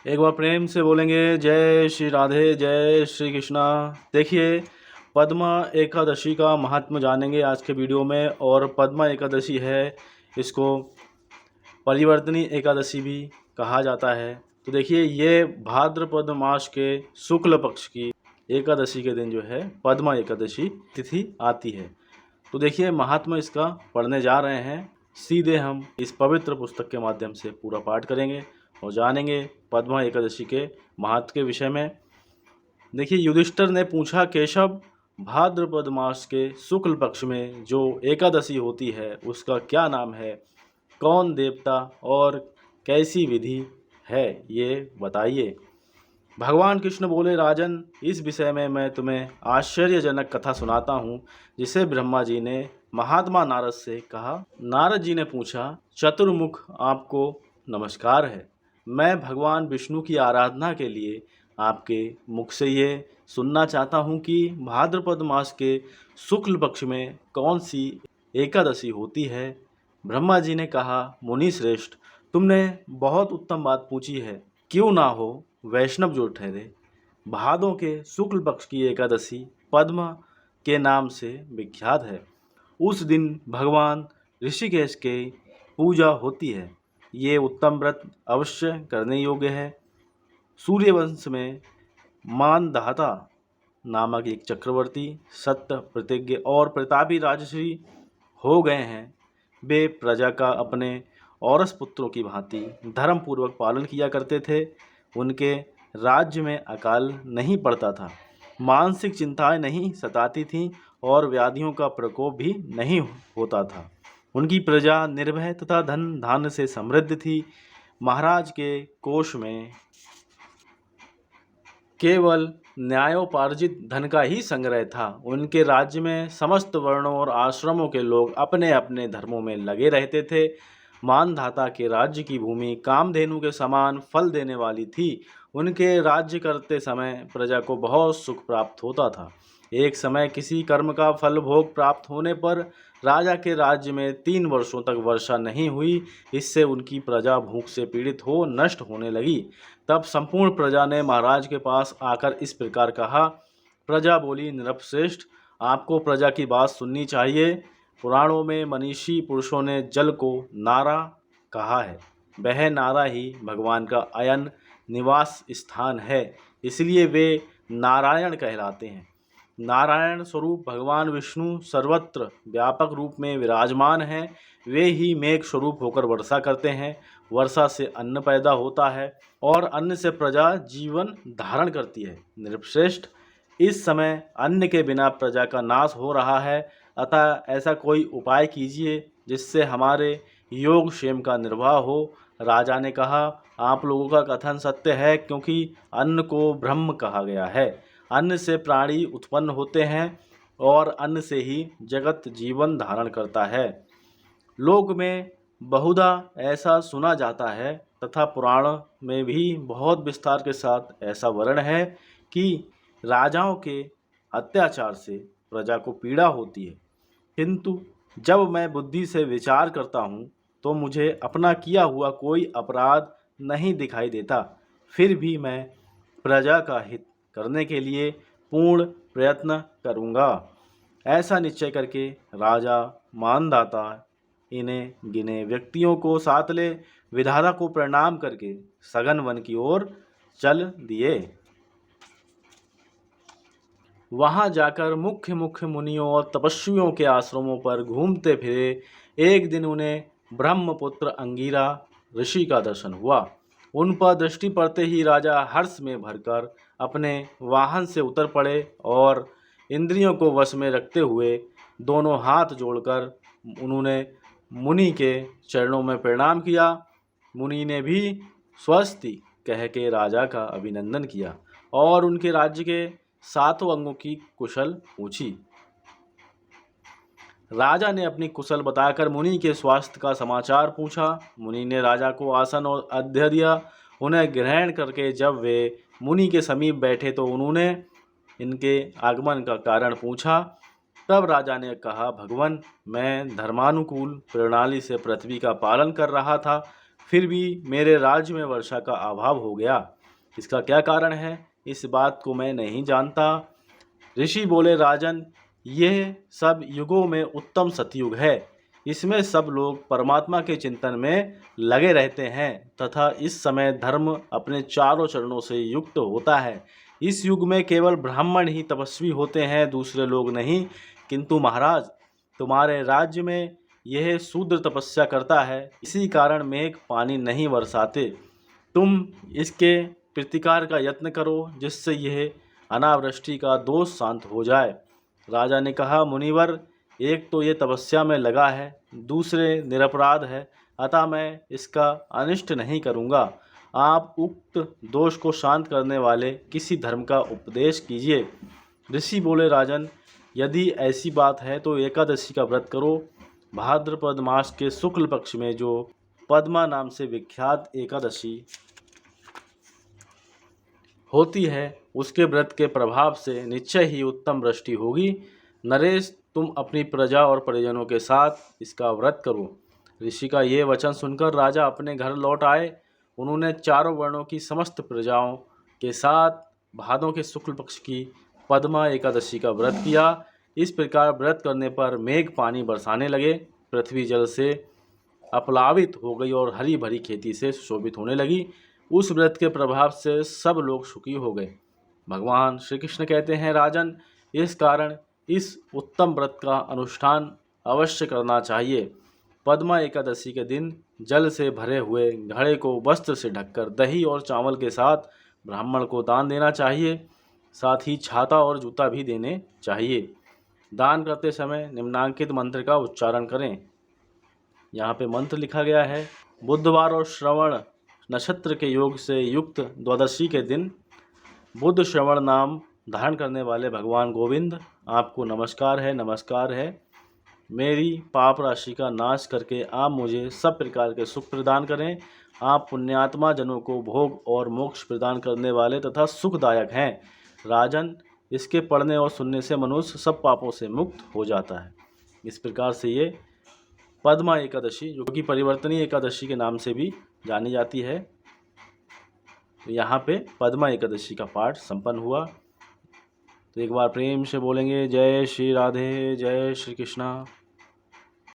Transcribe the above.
एक बार प्रेम से बोलेंगे जय श्री राधे, जय श्री कृष्णा। देखिए, पद्मा एकादशी का महात्म्य जानेंगे आज के वीडियो में। और पद्मा एकादशी है, इसको परिवर्तनी एकादशी भी कहा जाता है। तो देखिए, ये भाद्रपद मास के शुक्ल पक्ष की एकादशी के दिन जो है पद्मा एकादशी तिथि आती है। तो देखिए, महात्मा इसका पढ़ने जा रहे हैं। सीधे हम इस पवित्र पुस्तक के माध्यम से पूरा पाठ करेंगे और जानेंगे पद्मा एकादशी के महत्व के विषय में। देखिए, युधिष्ठिर ने पूछा, केशव, भाद्रपद मास के शुक्ल पक्ष में जो एकादशी होती है उसका क्या नाम है? कौन देवता और कैसी विधि है, ये बताइए। भगवान कृष्ण बोले, राजन, इस विषय में मैं तुम्हें आश्चर्यजनक कथा सुनाता हूँ जिसे ब्रह्मा जी ने महात्मा नारद से कहा। नारद जी ने पूछा, चतुर्मुख, आपको नमस्कार है। मैं भगवान विष्णु की आराधना के लिए आपके मुख से ये सुनना चाहता हूँ कि भाद्रपद मास के शुक्ल पक्ष में कौन सी एकादशी होती है। ब्रह्मा जी ने कहा, मुनि श्रेष्ठ, तुमने बहुत उत्तम बात पूछी है। क्यों ना हो वैष्णव जो ठहरे। भादों के शुक्ल पक्ष की एकादशी पद्मा के नाम से विख्यात है। उस दिन भगवान ऋषिकेश के पूजा होती है। ये उत्तम व्रत अवश्य करने योग्य है। सूर्यवंश में मानधाता नामक एक चक्रवर्ती सत्य, प्रतिज्ञ और प्रतापी राजश्री हो गए हैं। वे प्रजा का अपने औरस पुत्रों की भांति धर्म पूर्वक पालन किया करते थे। उनके राज्य में अकाल नहीं पड़ता था, मानसिक चिंताएं नहीं सताती थीं और व्याधियों का प्रकोप भी नहीं होता था। उनकी प्रजा निर्भय तथा धन धान्य से समृद्ध थी। महाराज के कोष में केवल न्यायोपार्जित धन का ही संग्रह था। उनके राज्य में समस्त वर्णों और आश्रमों के लोग अपने अपने धर्मों में लगे रहते थे। मानधाता के राज्य की भूमि कामधेनु के समान फल देने वाली थी। उनके राज्य करते समय प्रजा को बहुत सुख प्राप्त होता था। एक समय किसी कर्म का फल भोग प्राप्त होने पर राजा के राज्य में 3 वर्षों तक वर्षा नहीं हुई। इससे उनकी प्रजा भूख से पीड़ित हो नष्ट होने लगी। तब संपूर्ण प्रजा ने महाराज के पास आकर इस प्रकार कहा। प्रजा बोली, नृपश्रेष्ठ, आपको प्रजा की बात सुननी चाहिए। पुराणों में मनीषी पुरुषों ने जल को नारा कहा है। वह नारा ही भगवान का अयन निवास स्थान है, इसलिए वे नारायण कहलाते हैं। नारायण स्वरूप भगवान विष्णु सर्वत्र व्यापक रूप में विराजमान हैं। वे ही मेघ स्वरूप होकर वर्षा करते हैं। वर्षा से अन्न पैदा होता है और अन्न से प्रजा जीवन धारण करती है। नृपश्रेष्ठ, इस समय अन्न के बिना प्रजा का नाश हो रहा है, अतः ऐसा कोई उपाय कीजिए जिससे हमारे योग क्षेम का निर्वाह हो। राजा ने कहा, आप लोगों का कथन सत्य है, क्योंकि अन्न को ब्रह्म कहा गया है। अन्न से प्राणी उत्पन्न होते हैं और अन्न से ही जगत जीवन धारण करता है। लोक में बहुधा ऐसा सुना जाता है तथा पुराण में भी बहुत विस्तार के साथ ऐसा वर्णन है कि राजाओं के अत्याचार से प्रजा को पीड़ा होती है, किंतु जब मैं बुद्धि से विचार करता हूँ तो मुझे अपना किया हुआ कोई अपराध नहीं दिखाई देता। फिर भी मैं प्रजा का हित करने के लिए पूर्ण प्रयत्न करूँगा। ऐसा निश्चय करके राजा मानदाता इन्हें गिने व्यक्तियों को साथ ले विधाता को प्रणाम करके सघन वन की ओर चल दिए। वहां जाकर मुख्य मुख्य मुनियों और तपस्वियों के आश्रमों पर घूमते फिरे। एक दिन उन्हें ब्रह्मपुत्र अंगिरा ऋषि का दर्शन हुआ। उन पर दृष्टि पड़ते ही राजा हर्ष में भरकर अपने वाहन से उतर पड़े और इंद्रियों को वश में रखते हुए दोनों हाथ जोड़कर उन्होंने मुनि के चरणों में प्रणाम किया। मुनि ने भी स्वस्ति कह के राजा का अभिनंदन किया और उनके राज्य के 7 अंगों की कुशल पूछी। राजा ने अपनी कुशल बताकर मुनि के स्वास्थ्य का समाचार पूछा। मुनि ने राजा को आसन और अर्घ्य दिया। उन्हें ग्रहण करके जब वे मुनि के समीप बैठे तो उन्होंने इनके आगमन का कारण पूछा। तब राजा ने कहा, भगवान, मैं धर्मानुकूल प्रणाली से पृथ्वी का पालन कर रहा था। फिर भी मेरे राज्य में वर्षा का अभाव हो गया। इसका क्या कारण है, इस बात को मैं नहीं जानता। ऋषि बोले, राजन, यह सब युगों में उत्तम सतयुग है। इसमें सब लोग परमात्मा के चिंतन में लगे रहते हैं तथा इस समय धर्म अपने चारों चरणों से युक्त होता है। इस युग में केवल ब्राह्मण ही तपस्वी होते हैं, दूसरे लोग नहीं। किंतु महाराज, तुम्हारे राज्य में यह शूद्र तपस्या करता है, इसी कारण मेघ पानी नहीं बरसाते। तुम इसके प्रतिकार का यत्न करो, जिससे यह अनावृष्टि का दोष शांत हो जाए। राजा ने कहा, मुनिवर, एक तो ये तपस्या में लगा है, दूसरे निरपराध है, अतः मैं इसका अनिष्ट नहीं करूँगा। आप उक्त दोष को शांत करने वाले किसी धर्म का उपदेश कीजिए। ऋषि बोले, राजन, यदि ऐसी बात है तो एकादशी का व्रत करो। भाद्रपद मास के शुक्ल पक्ष में जो पद्मा नाम से विख्यात एकादशी होती है, उसके व्रत के प्रभाव से निश्चय ही उत्तम वृष्टि होगी। नरेश, तुम अपनी प्रजा और परिजनों के साथ इसका व्रत करो। ऋषि का ये वचन सुनकर राजा अपने घर लौट आए। उन्होंने चारों वर्णों की समस्त प्रजाओं के साथ भादों के शुक्ल पक्ष की पद्मा एकादशी का व्रत किया। इस प्रकार व्रत करने पर मेघ पानी बरसाने लगे, पृथ्वी जल से अपलावित हो गई और हरी भरी खेती से सुशोभित होने लगी। उस व्रत के प्रभाव से सब लोग सुखी हो गए। भगवान श्री कृष्ण कहते हैं, राजन, इस कारण इस उत्तम व्रत का अनुष्ठान अवश्य करना चाहिए। पद्मा एकादशी के दिन जल से भरे हुए घड़े को वस्त्र से ढककर दही और चावल के साथ ब्राह्मण को दान देना चाहिए। साथ ही छाता और जूता भी देने चाहिए। दान करते समय निम्नांकित मंत्र का उच्चारण करें। यहाँ पे मंत्र लिखा गया है, बुधवार और श्रवण नक्षत्र के योग से युक्त द्वादशी के दिन बुध श्रवण नाम धारण करने वाले भगवान गोविंद, आपको नमस्कार है, नमस्कार है। मेरी पाप राशि का नाश करके आप मुझे सब प्रकार के सुख प्रदान करें। आप पुण्यात्मा जनों को भोग और मोक्ष प्रदान करने वाले तथा सुखदायक हैं। राजन, इसके पढ़ने और सुनने से मनुष्य सब पापों से मुक्त हो जाता है। इस प्रकार से ये पद्मा एकादशी, जो कि परिवर्तनीय एकादशी के नाम से भी जानी जाती है, तो यहाँ पे पद्मा एकादशी का पाठ संपन्न हुआ। तो एक बार प्रेम से बोलेंगे, जय श्री राधे, जय श्री कृष्णा।